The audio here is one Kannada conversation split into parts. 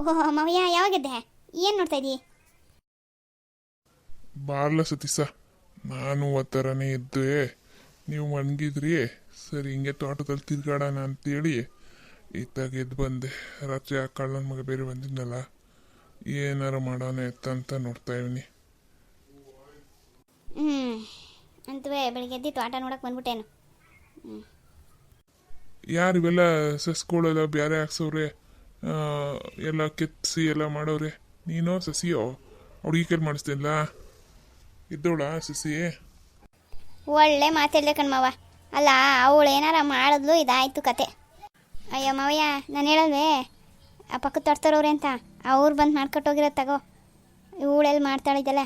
ಓಹ್ ಮಾವಯ್ಯ ಯಾವಾಗಿದ್ದೆ? ಏನು ನೋಡ್ತಾ ಇದ್ದೀ? ಬಾರ್ಲ ಸತೀಶ, ನಾನು ಥರನೇ ಇದ್ದೆ. ನೀವು ಮನ್ಗಿದ್ರಿ, ಸರಿ ಹಿಂಗೆ ತೋಟದಲ್ಲಿ ತಿರ್ಗಾಡೋಣ ಅಂತೇಳಿ ಇತ್ತಾಗ ಎದ್ದು ಬಂದೆ. ರಾತ್ರಿ ಆ ಕಳ್ಳನ ಮಗ ಬೇರೆ ಬಂದಿದ್ನಲ್ಲ, ಏನಾರ ಮಾಡೋಣ ಅಂತ ನೋಡ್ತಾ ಇವ್ನಿ. ಅಂತವೇ ಬೆಳಿಗ್ಗೆ ಎದ್ದು ತೋಟ ನೋಡಕ್ಕೆ ಬಂದ್ಬಿಟ್ಟೇನು. ಯಾರು ಇವೆಲ್ಲ ಸಸ್ಗಳೆಲ್ಲ ಬೇರೆ ಹಾಕ್ಸವ್ರೆ, ಎಲ್ಲ ಕೆತ್ತಿಸಿ ಎಲ್ಲ ಮಾಡವ್ರೆ. ನೀನೋ ಸಸಿಯೋ ಹುಡುಗಿ ಕೈಲಿ ಮಾಡಿಸ್ತೀನಿಲ್ಲ, ಇದ್ದವಳ ಸಸಿ? ಒಳ್ಳೆ ಮಾತಾಡ್ಲೆ ಕಣ್ಮವ. ಅಲ್ಲ, ಅವಳು ಏನಾರ ಮಾಡಿದ್ಲು, ಇದಾಯ್ತು ಕತೆ. ಅಯ್ಯೋ ಮಾವಯ್ಯ, ನಾನು ಹೇಳಲ್ವೇ ಆ ಪಕ್ಕದ ತೋಟದವ್ರೆ ಅಂತ, ಅವ್ರು ಬಂದು ಮಾಡ್ಕೊಟ್ಟೋಗಿರೋದು ತಗೋ. ಇವಳೆಲ್ಲಿ ಮಾಡ್ತಾಳಿದ್ದಲ್ಲ.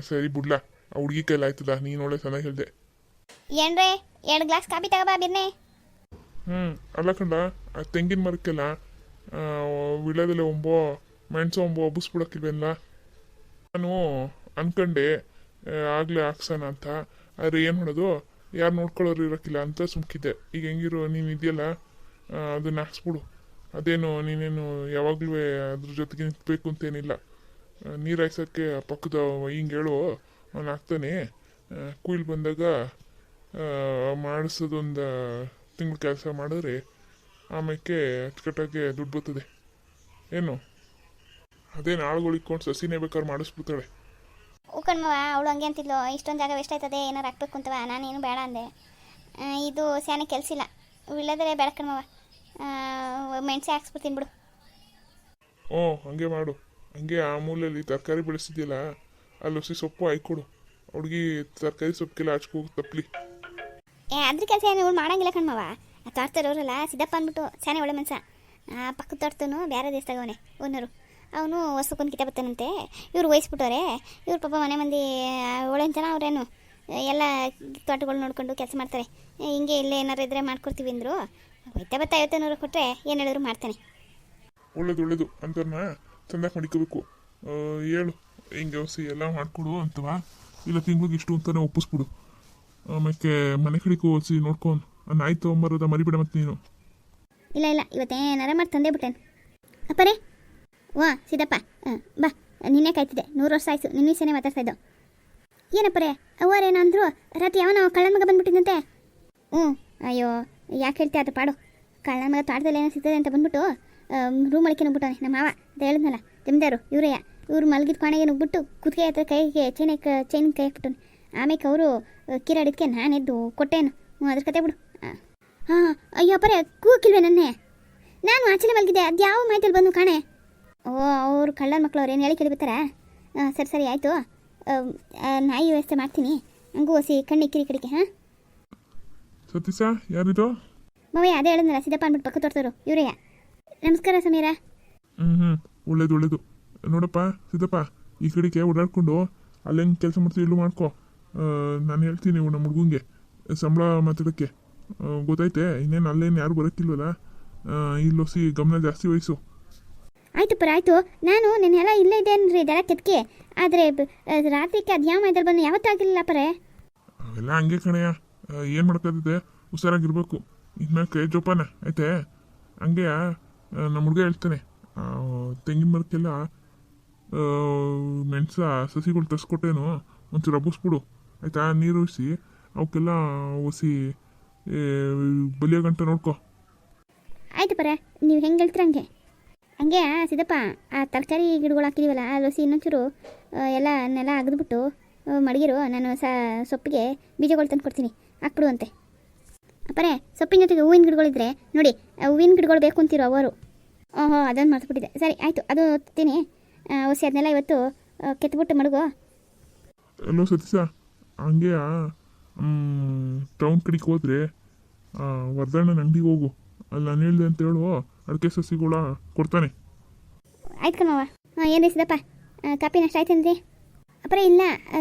ಸರಿ ಬಿಡ್ಲ, ಆ ಹುಡುಗಿ ಕೈಲಿ ಆಯ್ತದ. ನೀನು ಒಳ್ಳೆ ಚೆನ್ನಾಗಿ ಹೇಳ್ದೆ. ಏನ್ರೇ, 2 ಗ್ಲಾಸ್ ಕಾಫಿ ತಗೋಬಾ ಬಿರ್ನೆ. ಅಲ್ಲ ಕಂಡ, ಆ ತೆಂಗಿನ ಮರಕ್ಕೆಲ್ಲ ವಿಳ್ಯದೆಲೆ ಒಂಬೋ ಮೆಣಸು ಒಂಬೋ ಹಬ್ಬಿಸ್ಬಿಡಕ್ಕಿಲ್ವೇನಲ್ಲ. ನಾನು ಅನ್ಕಂಡೆ ಆಗಲೇ ಹಾಕ್ಸೋಣ ಅಂತ. ಆದರೆ ಏನು ಮಾಡೋದು, ಯಾರು ನೋಡ್ಕೊಳ್ಳೋರು ಇರೋಕ್ಕಿಲ್ಲ ಅಂತ ಸುಮ್ಕಿದ್ದೆ. ಈಗ ಹೆಂಗಿರೋ ನೀನು ಇದೆಯಲ್ಲ, ಅದನ್ನು ಹಾಕ್ಸ್ಬಿಡು. ಅದೇನು ನೀನೇನು ಯಾವಾಗಲೂ ಅದ್ರ ಜೊತೆಗೆ ನಿಂತ್ಬೇಕು ಅಂತೇನಿಲ್ಲ. ನೀರು ಹಾಕ್ಸೋಕ್ಕೆ ಪಕ್ಕದ ಹಿಂಗೆ ಹೇಳು, ಅವ್ನು ಹಾಕ್ತಾನೆ. ಕುಯ್ಲು ಬಂದಾಗ ಮಾಡಿಸೋದೊಂದು ತಿಂಗಳು ಕೆಲಸ ಮಾಡಿದ್ರೆ ಆಮೇಲೆ ಅಚ್ಚುಕಟ್ಟಾಗಿ ದುಡ್ಡು ಬರ್ತದೆ. ಏನು ಅದೇನು ಆಳುಗಳಿಕ್ಕೊಂಡು ಸಸಿನೇ ಬೇಕಾದ್ರೆ ಮಾಡಿಸ್ಬಿಡ್ತಾಳೆ. ಹೂ ಕಣ್ಮವ, ಅವಳು ಹಂಗೆ ಅಂತಿದ್ಲು, ಇಷ್ಟೊಂದು ಜಾಗ ವೇಸ್ಟ್ ಆಯ್ತದೆ, ಏನಾರು ಹಾಕ್ಬೇಕು ಅಂತವ. ನಾನೇನು ಬೇಡ ಅಂದೆ. ಇದು ಸ್ಯಾನೆ ಕೆಲಸ ಇಲ್ಲ, ಇಲ್ಲದ್ರೆ ಬೇಡ ಕಣ್ಮವ. ಮೆಣಸೆ ಹಾಕ್ಸ್ಬಿಡ್ತೀನಿ ಬಿಡು. ಹಂಗೆ ಮಾಡು. ಹಂಗೆ ಆ ಮೂಲೆಯಲ್ಲಿ ತರಕಾರಿ ಬೆಳೆಸಿದ್ಯಲ್ಲ, ಅಲ್ಲಿ ಹಸಿ ಸೊಪ್ಪು ಹಾಕ್ಕೊಡು. ಹುಡುಗಿ ತರಕಾರಿ ಸೊಪ್ಪಿಗೆಲ್ಲ ಹಚ್ಕೋ ತಪ್ಪಲಿ. ಅದ್ರ ಕೆಲಸ ಏನು ಇವಳು ಮಾಡಂಗಿಲ್ಲ ಕಣ್ಮವ. ಆ ತೋಟದವ್ರಲ್ಲ ಸಿದ್ದಪ್ಪ ಅಂದ್ಬಿಟ್ಟು ಸ್ಯಾನೆ ಒಳ್ಳೆ ಮನ್ಸ. ಪಕ್ಕದ ತೋಟದನು ಬೇರೆ ದೇಶದಾಗವನೆ ಓನರು. ಅವನು ಹೊಸಕ್ಕೊಂದು ಕಿತ ಬರ್ತಾನಂತೆ. ಇವ್ರು ವಹಿಸ್ಬಿಟ್ಟವ್ರೆ. ಇವ್ರ ಪಾಪ ಮನೆ ಮಂದಿ ಒಳ್ಳೆಂತ ಜನ ಅವ್ರೇನು, ಎಲ್ಲ ತೋಟಗಳು ನೋಡ್ಕೊಂಡು ಕೆಲಸ ಮಾಡ್ತಾರೆ. ಹಿಂಗೆ ಇಲ್ಲೇ ಏನಾರು ಇದ್ರೆ ಮಾಡ್ಕೊಡ್ತೀವಿ ಅಂದರು. ಹೋಯ್ತಾ ಬರ್ತಾ 50 ಕೊಟ್ಟರೆ ಏನು ಹೇಳಿದ್ರು ಮಾಡ್ತಾನೆ. ಒಳ್ಳೇದು ಅಂತವ್ರನ್ನ ಚಂದಾಗಿ ಮಡಿಕೋಬೇಕು. ಹೇಳು ಹಿಂಗೆ ಹೊಸಿ ಎಲ್ಲ ಮಾಡಿಕೊಡು ಅಂತವಾ, ಇಲ್ಲ ತಿಂಗ್ಳಿಗೆ ಇಷ್ಟು ಅಂತಾನೆ ಒಪ್ಪಿಸ್ಬಿಡು. ಆಮೇಲೆ ಮನೆ ಕಡೆಗೂ ಹೊಸಿ ನೋಡ್ಕೊಂಡು ನಾಯಿ ತೊಗೊಂಬರೋದ ಮರಿಬೇಡ. ಮತ್ತೆ ನೀನು ಇಲ್ಲ ಇವತ್ತೇನಾರ ಮಾಡಿ ತಂದೆ ಬಿಟ್ಟೇನು ಅಪ್ಪರೇ. ಸಿದ್ದಪ್ಪ, ಬಾ. ನಿನ್ನೆ ಕಾಯ್ತಿದ್ದೆ, 100 ವರ್ಷ ಆಯ್ತು ನಿನ್ನ ವಿಷಯನೇ ಮಾತಾಡ್ತಾ ಇದ್ದೋ. ಏನಪ್ಪರೇ, ಅವರೇನೋ ಅಂದರು, ರಾತ್ರಿ ಅವನ ಕಳ್ಳನ ಮಗ ಬಂದ್ಬಿಟ್ಟಿದ್ದಂತೆ. ಅಯ್ಯೋ ಯಾಕೆ ಹೇಳ್ತೀಯ, ಅದು ಪಾಡು. ಕಳ್ಳನ ಮಗ ತೋಟದಲ್ಲಿ ಏನೋ ಸಿಗ್ತದೆ ಅಂತ ಬಂದ್ಬಿಟ್ಟು ರೂಮ್ ಒಳಕ್ಕೆ ನುಗ್ಬಿಟ್ಟವನೆ. ನಮ್ಮ ಮಾವ ಅಂತ ಹೇಳಿದ್ನಲ್ಲ, ಜಮೀನ್ದಾರು ಇವರೇ. ಇವ್ರು ಮಲಗಿದ ಕೋಣೆಗೆ ನುಗ್ಬಿಟ್ಟು ಕುತ್ತಿಗೆ ಹತ್ರ ಕೈಗೆ ಚೈನ್ ಕೈ ಹಾಕ್ಬಿಟ್ಟವನು. ಆಮೇಲೆ ಅವರು ಕಿರಾಡಿದ್ಕೆ ನಾನು ಎದ್ದು ಕೊಟ್ಟೇನು. ಅದ್ರ ಕತೆ ಬಿಡು. ಅಯ್ಯೋ ಅಪ್ಪರೇ, ಕೂಗಿಲ್ವೇ ನನ್ನೇ? ನಾನು ಆಚೆಲೆ ಮಲಗಿದ್ದೆ, ಅದು ಯಾವ ಮಾಹಿತಿಯಲ್ಲಿ ಬಂದು ಕಾಣೆ. ಅವ್ರು ಕಳ್ಳನ ಮಕ್ಕಳು ಅವ್ರು ಏನು ಹೇಳಿ ಕೇಳಿಬಿಡ್ತಾರಾ? ಸರಿ ಆಯಿತು, ನಾಯಿ ವ್ಯವಸ್ಥೆ ಮಾಡ್ತೀನಿ. ಹಂಗೂ ಹೊಸಿ ಕಣ್ಣಿಕ್ಕಿರಿ ಕಡೆಗೆ. ಸತೀಶ, ಯಾರಿದು? ಮವಯ್ಯ, ಅದೇ ಹೇಳಿದ್ನಲ್ಲ, ಸಿದ್ದಪ್ಪ ಅಂದ್ಬಿಟ್ಟು ಪಕ್ಕ ತೋರ್ಸೋರು ಇವರೇ. ನಮಸ್ಕಾರ ಸಮೀರ. ಒಳ್ಳೇದು. ನೋಡಪ್ಪ ಸಿದ್ದಪ್ಪ, ಈ ಕಡೆಗೆ ಓಡಾಡ್ಕೊಂಡು ಅಲ್ಲೇನು ಕೆಲಸ ಮಾಡ್ತೀವಿ ಇಲ್ಲೂ ಮಾಡ್ಕೊ. ನಾನು ಹೇಳ್ತೀನಿ ನಮ್ಮ ಹುಡುಗಂಗೆ ಸಂಬಳ ಮಾತಾಡೋಕ್ಕೆ, ಗೊತ್ತೈತೆ? ಇನ್ನೇನು ಅಲ್ಲೇನು ಯಾರು ಬರೋಕ್ಕಿಲ್ವಲ್ಲ, ಇಲ್ಲೊಸಿ ಗಮನ ಜಾಸ್ತಿ ವಹಿಸು. ಆಯ್ತು ಪರ ಆಯಿತು. ನಾನು ನೆನ್ನೆಲ್ಲ ಇಲ್ಲೇ ಇದ್ದೇನ್ರಿ ದರ ಕೆತ್ಕೆ. ಆದರೆ ರಾತ್ರಿಗೆ ಅದು ಯಾವ ಮೈದಲ್ಲಿ ಬಂದು ಯಾವತ್ತಾಗಿಲ್ಲ ಪರೇ. ಅವೆಲ್ಲ ಹಂಗೆ ಕಣಯ್ಯ, ಏನು ಮಾಡ್ಕೋತಿದ್ದೆ, ಹುಷಾರಾಗಿರ್ಬೇಕು. ಇನ್ಮೇಲೆ ಕೈ ಜೋಪಾನ ಆಯ್ತೆ. ಹಂಗೆ ನಮ್ಮ ಹುಡುಗ ಹೇಳ್ತಾನೆ, ತೆಂಗಿನ ಮರಕ್ಕೆಲ್ಲ ಮೆಣಸ ಸಸಿಗಳು ತರಿಸ್ಕೊಟ್ಟೇನು, ಒಂಚೂರು ಹಬ್ಬಿಸ್ಬಿಡು ಆಯಿತಾ. ನೀರು ಉಳಿಸಿ ಅವಕ್ಕೆಲ್ಲ ಹೊಸಿ ಬಲಿಯೋ ಗಂಟೆ ನೋಡ್ಕೊ. ಆಯ್ತು ಪರ, ನೀವು ಹೆಂಗೆ ಹೇಳ್ತೀರ ಹಂಗೆ ಸಿದ್ದಪ್ಪ. ಆ ತರಕಾರಿ ಗಿಡಗಳು ಹಾಕಿದೀವಲ್ಲ, ಲೊಸಿ ಇನ್ನೊಂಚೂರು ಎಲ್ಲ ನೆಲ ಅಗದ್ಬಿಟ್ಟು ಮಡಗಿರು. ನಾನು ಸೊಪ್ಪಿಗೆ ಬೀಜಗಳು ತಂದು ಕೊಡ್ತೀನಿ, ಹಾಕ್ಬಿಡು ಅಂತೆ. ಅಪ್ಪರೇ, ಸೊಪ್ಪಿನ ಜೊತೆಗೆ ಹೂವಿನ ಗಿಡಗಳಿದ್ರೆ ನೋಡಿ, ಹೂವಿನ ಗಿಡಗಳು ಬೇಕು ಅಂತಿರೋ ಅವರು. ಅದನ್ನು ಮರ್ತ್ಬಿಟ್ಟಿದ್ದೆ. ಸರಿ ಆಯಿತು, ಅದು ತಿನ್ನಿ. ಹೊಸಿ ಅದನ್ನೆಲ್ಲ ಇವತ್ತು ಕೆತ್ಬಿಟ್ಟು ಮಡಗು. ಎಲ್ಲೋ ಸತೀಶ, ಹಂಗೆ ಟೌನ್ ಕಡೆಗೆ ಹೋದ್ರೆ ವರ್ಧಣ್ಣನ ಅಂಗಡಿಗೆ ಹೋಗು. ಅಲ್ಲಿ ನಾನು ಹೇಳಿದೆ ಅಂತ ಹೇಳು, ಅಡಿಕೆ ಸಸಿಗಳ ಕೊಡ್ತಾನೆ. ಆಯ್ತು ಕಣವ. ಏನು ಸಿದ್ದಪ್ಪ, ಕಾಪಿ ನಷ್ಟ ಆಯ್ತೇನ್ರಿ? ಅಪ್ಪರೇ ಇಲ್ಲ,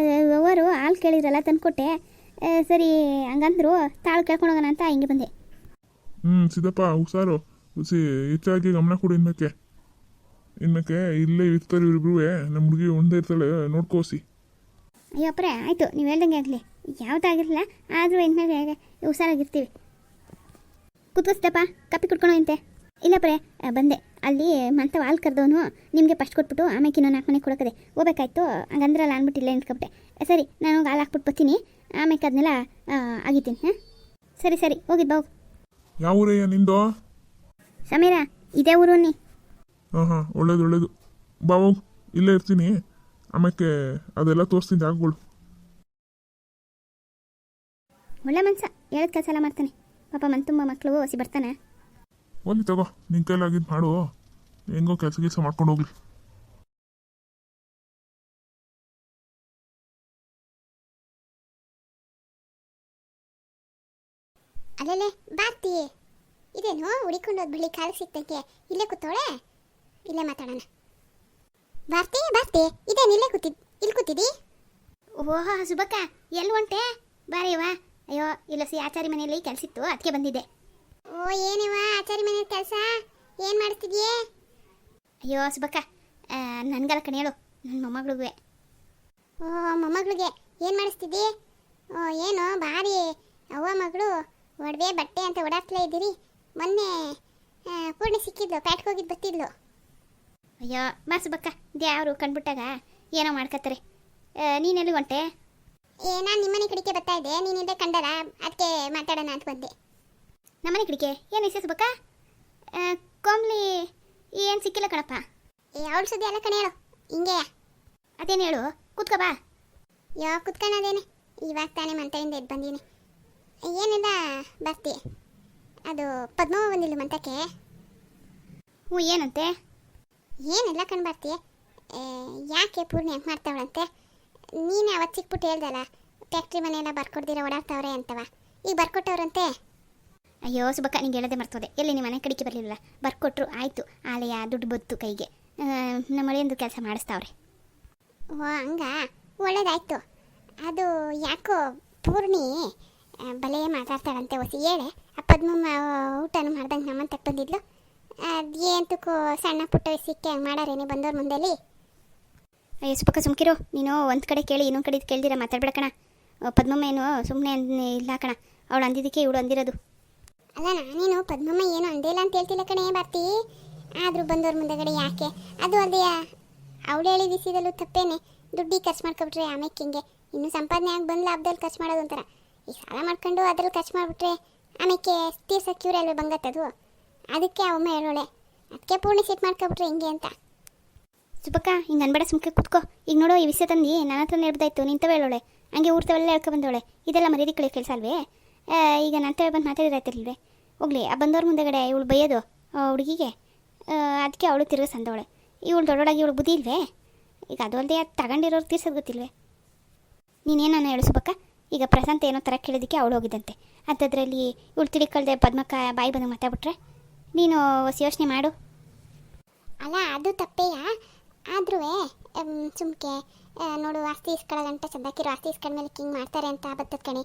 ಅವರು ಹಾಲು ಕೇಳಿದ್ರಲ್ಲ ತಂದುಕೊಟ್ಟೆ. ಸರಿ ಹಂಗಂದ್ರು ತಾಳು ಕೇಳ್ಕೊಂಡು ಹೋಗೋಣ ಅಂತ ಹಿಂಗೆ ಬಂದೆ. ಸಿದ್ದಪ್ಪ ಹುಷಾರು, ಹುಸಿ ಹೆಚ್ಚಾಗಿ ಗಮನ ಕೊಡು. ಇನ್ಮೇಕೆ ಇಲ್ಲೇ ಇರ್ತಾರೆ ಇವರಿಬ್ರು. ನಮ್ಮ ಹುಡುಗಿ ಒಂದೇ ಇರ್ತಾಳೆ, ನೋಡ್ಕೋಸಿ. ಅಯ್ಯೋ ಅಪ್ಪರೇ, ಆಯಿತು, ನೀವು ಹೇಳ್ದಂಗೆ ಆಗಲಿ. ಯಾವುದಾಗಿರಲಿಲ್ಲ, ಆದರೂ ಇನ್ಮೇಲೆ ಹುಷಾರಾಗಿರ್ತೀವಿ. ಕೂತ್ಕೋ ಸಿದ್ದಪ್ಪ, ಕಾಪಿ ಕುಡ್ಕೊಂಡು ಅಂತೆ. ಇಲ್ಲ ಪ್ರೇ ಬಂದೆ ಅಲ್ಲಿ ಮಂತವ ಹಾಲು ಕರೆದವನು ನಿಮಗೆ ಫಸ್ಟ್ ಕೊಟ್ಬಿಟ್ಟು ಆಮೇಲೆ ಇನ್ನೊಂದು 4 ಮನೆ ಕೊಡೋಕದೆ ಹೋಗ್ಬೇಕಾಯ್ತು ಹಂಗಂದ್ರಲ್ಲ ಅಂದ್ಬಿಟ್ಟು ಇಲ್ಲೇ ನಿಂತ್ಕೊಬಿಟ್ಟೆ. ಸರಿ ನಾನು ಹಾಲು ಹಾಕ್ಬಿಟ್ಟು ಬರ್ತೀನಿ, ಆಮೇಲೆ ಅದನ್ನೆಲ್ಲ ಆಗಿದ್ದೀನಿ. ಹಾಂ ಸರಿ ಸರಿ ಹೋಗಿದ್ದು ಬಾವು. ಯಾವ ಊರಯ್ಯ ನಿಂದು? ಸಮೀರ ಇದೇ ಊರು ನೀ. ಹಾಂ ಒಳ್ಳೇದು ಒಳ್ಳೇದು. ಬಾವು ಇಲ್ಲೇ ಇರ್ತೀನಿ, ಆಮೇಲೆ ಅದೆಲ್ಲ ತೋರಿಸ್ತೀನಿ ಜಾಗಗಳು. ಒಳ್ಳೆ ಮನ್ಸ ಹೇಳೋದು ಕೆಲಸ ಎಲ್ಲ ಮಾಡ್ತಾನೆ ಪಾಪ. ತುಂಬ ಮಕ್ಕಳು ಹೊಸಿ ಬರ್ತಾನೆ. ಹೋಗ್ಲಿ ತಗೋ, ನಿನ್ನ ಕೈಲಾಗಿದ್ದು ಮಾಡು, ಹೆಂಗೋ ಕೆಲಸ ಮಾಡ್ಕೊಂಡು ಹೋಗ್ಲಿ. ಅಲ್ಲೇ ಬಾರ್ತಿ ಇದೇನು ಹುಡಿಕೊಂಡೋದ್ ಬಳಿ ಕಾಲು ಸಿಕ್ತಂಗೆ ಇಲ್ಲೇ ಕೂತೋಳೆ. ಇಲ್ಲೇ ಮಾತಾಡೋಣ. ಬಾರ್ತಿ ಬಾರ್ತಿ ಇದೇನು ಇಲ್ಲಿ ಕೂತಿದ್ದಿ? ಓಹೋ ಸುಬಕ್ಕ ಎಲ್ಲಿ ಹೊಂಟೆ? ಬಾರಿವ. ಅಯ್ಯೋ ಇಲ್ಲ ಆಚಾರಿ ಮನೆಯಲ್ಲಿ ಕೆಲಸ ಇತ್ತು, ಅದಕ್ಕೆ ಬಂದಿದ್ದೆ. ಓ ಏನಿವ ಆಚಾರಿ ಮನೆ ಕೆಲಸ ಏನು ಮಾಡ್ತಿದ್ಯೆ? ಅಯ್ಯೋ ಸುಬಕ್ಕ ನನ್ಗಲ್ಲ ಕಣೆ ಹೇಳು, ನನ್ನ ಮೊಮ್ಮಗಳಿಗೂ. ಓ ಮೊಮ್ಮಗಳಿಗೆ ಏನು ಮಾಡಿಸ್ತಿದ್ದಿ? ಓ ಏನು ಭಾರಿ ಅವ್ವ ಮಗಳು ಒಡವೆ ಬಟ್ಟೆ ಅಂತ ಓಡಾಡ್ತಲೇ ಇದ್ದೀರಿ. ಮೊನ್ನೆ ಪೂರ್ಣಿ ಸಿಕ್ಕಿದ್ಲು, ಪ್ಯಾಟ್ಗೆ ಹೋಗಿದ್ದು ಬರ್ತಿದ್ಲು. ಅಯ್ಯೋ ಬಾ ಸುಬಕ್ಕ, ದ್ಯಾವ್ರು ಕಂಡ್ಬಿಟ್ಟಾಗ ಏನೋ ಮಾಡ್ಕೊತಾರೆ. ನೀನೆಲ್ಲಿ ಹೊಂಟೆ? ನಾನು ನಿಮ್ಮನೆ ಕಡೆಗೆ ಬರ್ತಾ ಇದ್ದೆ, ನೀನಿದ್ದೆ ಕಂಡರ, ಅದಕ್ಕೆ ಮಾತಾಡೋಣ ಅಂತ ಬಂದೆ. ನಮ್ಮನೆ ಕಡೆಗೆ ಏನು ವಿಶೇಷ ಸುಬಕ್ಕ? ಕೋಮ್ಲಿ ಏನು ಸಿಕ್ಕಿಲ್ಲ ಕಣಪ್ಪ. ಅವಳು ಸುದ್ದಿ ಅಲ್ಲ ಕಣೆ ಹೇಳು, ಹಿಂಗೆ ಅದೇನು ಹೇಳು, ಕೂತ್ಕೋ ಬಾ. ಕುತ್ಕೊಳ್ಳೋದೇನೆ, ಇವಾಗ ತಾನೇ ಮಂತವಿಂದ ಎದ್ದು ಬಂದೀನಿ. ಏನಿಲ್ಲ ಬರ್ತಿ, ಅದು ಪದ್ಮವ್ವ ಬಂದಿಲ್ಲ ಮಂತಕ್ಕೆ. ಹ್ಞೂ ಏನಂತೆ? ಏನಿಲ್ಲ ಕಣ್ ಬರ್ತಿ, ಯಾಕೆ ಪೂರ್ಣಿ ಹಂಗೆ ಮಾಡ್ತಾವಳಂತೆ. ನೀನು ಅವತ್ತು ಸಿಕ್ಬಿಟ್ಟು ಹೇಳ್ದಲ್ಲ ಫ್ಯಾಕ್ಟ್ರಿ ಮನೆಯೆಲ್ಲ ಬರ್ಕೊಡ್ದಿರ ಓಡಾಡ್ತಾವ್ರೆ ಅಂತವ, ಈಗ ಬರ್ಕೊಟ್ಟವ್ರಂತೆ. ಅಯ್ಯೋ ಸುಬಕ್ಕ ನಿಂಗೆ ಹೇಳೋದೇ ಮರ್ತೋದೆ. ಎಲ್ಲಿ ನಿಮ್ಮ ಮನೆ ಕಡೆಗೆ ಬರಲಿಲ್ಲ, ಬರ್ಕೊಟ್ರು ಆಯಿತು, ಆಲೆಯ ದುಡ್ಡು ಬತ್ತು ಕೈಗೆ. ನಮ್ಮ ಮಳೆಯೊಂದು ಕೆಲಸ ಮಾಡಿಸ್ತಾವ್ರೆ. ಓ ಹಂಗ ಒಳ್ಳೇದಾಯ್ತು. ಅದು ಯಾಕೋ ಪೂರ್ಣಿ ಬಲೆ ಮಾತಾಡ್ತಾಳಂತೆ ಹೊಸಿ ಹೇಳೆ. ಆ ಪದ್ಮಮ್ಮ ಊಟನೂ ಮಾಡ್ದಂಗೆ ನಮ್ಮನ್ನು ತಕ್ಕ ಬಂದಿದ್ಲು. ಅದು ಏಂತಕ್ಕೂ ಸಣ್ಣ ಪುಟ್ಟ ಸಿಕ್ಕಿ ಹಂಗೆ ಮಾಡಾರೇನೆ ಬಂದವ್ರ ಮುಂದೆಲಿ. ಅಯ್ಯೋ ಸುಬಕ್ಕ ಸುಮ್ಕಿರು, ನೀನು ಒಂದು ಕಡೆ ಕೇಳಿ ಇನ್ನೊಂದು ಕಡೆ ಕೇಳ್ದಿರ ಮಾತಾಡ್ಬೇಡ ಕಣ. ಪದ್ಮಮ್ಮ ಏನು ಸುಮ್ಮನೆ ಇಲ್ಲ ಕಣ, ಅವಳು ಅಂದಿದ್ದಕ್ಕೆ ಇವಳು ಅಂದಿರೋದು. ಅಲ್ಲ ನಾನೇನು ಪದ್ಮಮ್ಮ ಏನು ಅಂದಿಲ್ಲ ಅಂತ ಹೇಳ್ತಿಲ್ಲ ಕಣೆ ಬರ್ತಿ. ಆದರೂ ಬಂದವ್ರ ಮುಂದೆಗಡೆ ಯಾಕೆ? ಅದು ಅದೇ ಅವಳು ಹೇಳಿ ಬಿಸಿದಲ್ಲೂ ತಪ್ಪೇನೆ. ದುಡ್ಡಿಗೆ ಖರ್ಚು ಮಾಡ್ಕೊಬಿಟ್ರೆ ಆಮೇಲೆ ಹಿಂಗೆ ಇನ್ನೂ ಸಂಪಾದನೆ ಆಗಿ ಬಂದು ಲಾಭದಲ್ಲಿ ಖರ್ಚು ಮಾಡೋದು ಒಂಥರ. ಈ ಸಾಲ ಮಾಡ್ಕೊಂಡು ಅದ್ರಲ್ಲಿ ಖರ್ಚು ಮಾಡಿಬಿಟ್ರೆ ಆಮೇಲೆ ತೀರ್ಸೋಕ್ಕೆ ಇವರಲ್ವೇ ಬಂಗತ್ತದು. ಅದಕ್ಕೆ ಅವಮ್ಮ ಹೇಳೋಳೆ, ಅದಕ್ಕೆ ಪೂರ್ಣಿ ಸಿಟ್ಟು ಮಾಡ್ಕೊಬಿಟ್ರೆ ಹಿಂಗೆ ಅಂತ. ಸುಬಕ್ಕ ಹಿಂಗೆ ಅನ್ಬೇಡ, ಸುಮ್ಕೆ ಕೂತ್ಕೋ. ಈಗ ನೋಡೋ ಈ ವಿಷಯ ತಂದು ನನ್ನ ಹತ್ರ ಹೇಳ್ದಾಯ್ತು, ನಿಂತವೇ ಹೇಳೋಳೆ. ಹಂಗೆ ಊರ್ತವೆಲ್ಲ ಹೇಳ್ಕೊ ಬಂದವಳೆ. ಇದೆಲ್ಲ ಮರ್ಯಾದೆ ಕಡೆ ಕೆಲಸ ಅಲ್ವೇ? ಈಗ ನಂತವೇ ಬಂದು ಮಾತಾಡಿರಾಯ್ತಿರ್ಲ್ವೇ? ಹೋಗ್ಲಿ, ಆ ಬಂದವ್ರ ಮುಂದೆಗಡೆ ಇವಳು ಬೈಯೋದು ಹುಡುಗಿಗೆ, ಅದಕ್ಕೆ ಅವಳು ತಿರುಗಿಸ್ ಅಂದವಳೆ. ಇವಳು ದೊಡ್ಡೊಳಗೆ ಇವಳು ಬುದ್ಧಿ ಇಲ್ವೇ? ಈಗ ಅದು ಅಲ್ಲದೆ ಅದು ತಗೊಂಡಿರೋರು ತೀರ್ಸೋದು ಗೊತ್ತಿಲ್ವೇ? ನೀನೇನ ಹೇಳು ಸುಬಕ್ಕ. ಈಗ ಪ್ರಶಾಂತ್ ಏನೋ ಥರ ಕೇಳೋದಕ್ಕೆ ಅವಳು ಹೋಗಿದ್ದಂತೆ, ಅಂಥದ್ರಲ್ಲಿ ಇವಳು ತಿಳ್ಕೊಳ್ದೆ ಪದ್ಮಕ್ಕ ಬಾಯಿ ಬಂದು ಮಾತಾಡ್ಬಿಟ್ರೆ ನೀನು ಯೋಚನೆ ಮಾಡು. ಅಲ್ಲ ಅದು ತಪ್ಪೇಯ, ಆದ್ರೂ ಸುಮ್ಕೆ ನೋಡು ಆಸ್ತಿ ಇಸ್ಕೊಳ್ಳೋಗಂಟ ಸದ್ದಾಕಿರೋ ಆಸ್ತಿ ಇಸ್ಕೊಂಡ್ಮೇಲೆ ಹಿಂಗೆ ಮಾಡ್ತಾರೆ ಅಂತ ಬರ್ತದ ಕಣೆ.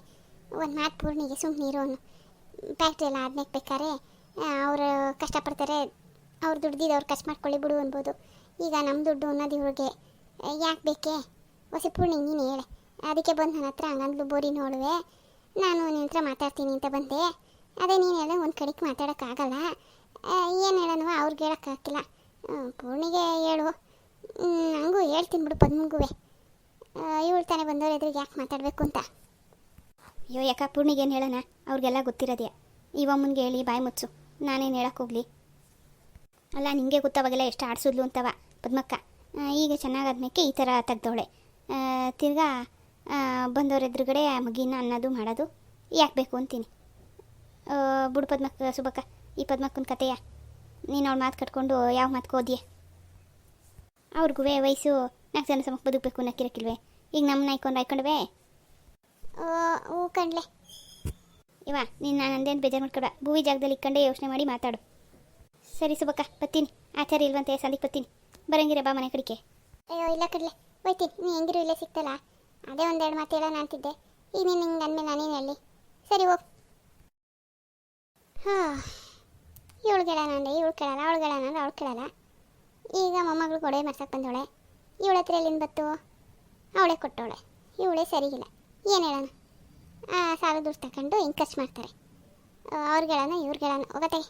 ಒಂದು ಮಾತು ಪೂರ್ಣಿಗೆ ಸುಮ್ಮನೆ ಇರೋನು. ಫ್ಯಾಕ್ಟ್ರಿ ಎಲ್ಲ ಆದ್ಮೇಲೆ ಬೇಕಾರೆ ಅವರು ಕಷ್ಟಪಡ್ತಾರೆ, ಅವ್ರು ದುಡ್ದಿದ್ದು ಅವ್ರು ಖರ್ಚು ಮಾಡ್ಕೊಳ್ಳಿ ಬಿಡು ಅನ್ಬೋದು. ಈಗ ನಮ್ಮ ದುಡ್ಡು ಅನ್ನೋದು ಇವ್ರಿಗೆ ಯಾಕೆ ಬೇಕೇ? ಹೊಸ ಪೂರ್ಣಿ ನೀನು ಹೇಳೆ. ಅದಕ್ಕೆ ಬಂದು ನನ್ನ ಹತ್ರ ಹಂಗಂದ್ಲು ಬೋರಿ ನೋಡುವೆ, ನಾನು ನಿನ್ನ ಹತ್ರ ಮಾತಾಡ್ತೀನಿ ಅಂತ ಬಂದೆ. ಅದೇ ನೀನು ಹೇಳ ಒಂದು ಕಡೆಗೆ ಮಾತಾಡೋಕ್ಕಾಗಲ್ಲ, ಏನು ಹೇಳೋಣ ಅವ್ರಿಗೆ ಹೇಳೋಕ್ಕಾಗಿಲ್ಲ. ಪೂರ್ಣಿಗೆ ಹೇಳು, ಹಂಗೂ ಹೇಳ್ತೀನಿ ಬಿಡು ಪದ್ಮಂಗೂ. ಇವಳು ತಾನೇ ಬಂದವ್ರು ಎದುರಿಗೆ ಯಾಕೆ ಮಾತಾಡಬೇಕು ಅಂತ. ಅಯ್ಯೋ ಯಾಕ ಪೂರ್ಣಿಗೇನು ಹೇಳೋಣ, ಅವ್ರಿಗೆಲ್ಲ ಗೊತ್ತಿರೋದೇ. ಇವಮ್ಮನಿಗೆ ಹೇಳಿ ಬಾಯಿ ಮುಚ್ಚು, ನಾನೇನು ಹೇಳಕ್ಕೆ ಹೋಗಲಿ? ಅಲ್ಲ ನಿಮಗೆ ಗೊತ್ತವಾಗೆಲ್ಲ ಎಷ್ಟು ಆಡಿಸಿದ್ಲು ಅಂತವ ಪದ್ಮಕ್ಕ. ಈಗ ಚೆನ್ನಾಗಾದ್ಮೇಲೆ ಈ ಥರ ತೆಗ್ದವಳೆ. ತಿರ್ಗಾ ಬಂದವ್ರ ಎದುರುಗಡೆ ಮಗಿನ ಅನ್ನೋದು ಮಾಡೋದು ಯಾಕೆ ಬೇಕು ಅಂತೀನಿ. ಬುಡು ಪದ್ಮಕ್ಕ ಸುಬಕ್ಕ, ಈ ಪದ್ಮಕ್ಕನ ಕತೆಯ ನೀನು ಅವಳು ಮಾತು ಕಟ್ಕೊಂಡು ಯಾವ ಮಾತು ಓದಿಯೇ? ಅವ್ರಿಗೂ ವಯಸ್ಸು 4 ಜನ ಸಮಕ್ಕೆ ಬದುಕಬೇಕು ಅನ್ನಕ್ಕಿರಕ್ಕಿಲ್ವೇ? ಈಗ ನಮ್ಮನ್ನ ಹಾಯ್ಕೊಂಡ್ವೆ. ಹೂ ಕಂಡ್ಲೆ ಇವ ನೀನು ನಾನು ಅಂದೇನು ಬೇಜಾರು ಮಾಡ್ಕೊಡ, ಭೂವಿ ಜಾಗದಲ್ಲಿ ಇಕ್ಕೊಂಡೆ ಯೋಚನೆ ಮಾಡಿ ಮಾತಾಡು. ಸರಿ ಸುಬಕ್ಕ, ಬತ್ತೀನಿ. ಆಚಾರ ಇಲ್ವಂತೆ ಸಾಲಿಗೆ ಬತ್ತೀನಿ. ಬರಂಗಿರ ಬಾ ಮನೆ ಕಡೆಗೆ. ಅಯ್ಯೋ ಇಲ್ಲ ಕಡ್ಲೆ ಹೋಯ್ತೀನಿ, ನೀ ಹೆಂಗಿರು ಇಲ್ಲೇ ಸಿಗ್ತಲ್ಲ. ಅದೇ ಒಂದೆರಡು ಮಾತು ಹೇಳೋಣ ಅಂತಿದ್ದೆ, ಈಗ ನೀನು ಹಿಂಗೆ ಅಂದಮೇಲೆ ನಾನೇನು ಹೇಳಿ? ಸರಿ ಹೋಗಿ. ಹಾಂ, ಇವಳು ಕೇಳೋಣ ಅಂದೆ ಇವಳು ಕೇಳಲ್ಲ, ಅವಳು ಕೇಳೋಣ ಅಂದ್ರೆ ಅವಳು ಕೇಳಲ್ಲ. ಈಗ ಮೊಮ್ಮಗಳು ಗೊಡೆ ಮಾಡ್ಸಕ್ಕೆ ಬಂದವಳೆ. ಇವಳ ಹತ್ರ ಎಲ್ಲಿಂದ ಬತ್ತು? ಅವಳೇ ಕೊಟ್ಟವಳೆ. ಇವಳೇ ಸರಿಗಿಲ್ಲ, ಏನು ಹೇಳೋಣ? ಸಾಲ ದುಡ್ಡು ತಗೊಂಡು ಹಿಂಗೆ ಖರ್ಚು ಮಾಡ್ತಾರೆ. ಅವ್ರಿಗೆ ಹೇಳೋಣ ಇವ್ರಿಗೆ ಹೇಳೋಣ, ಹೋಗತ್ತೆ.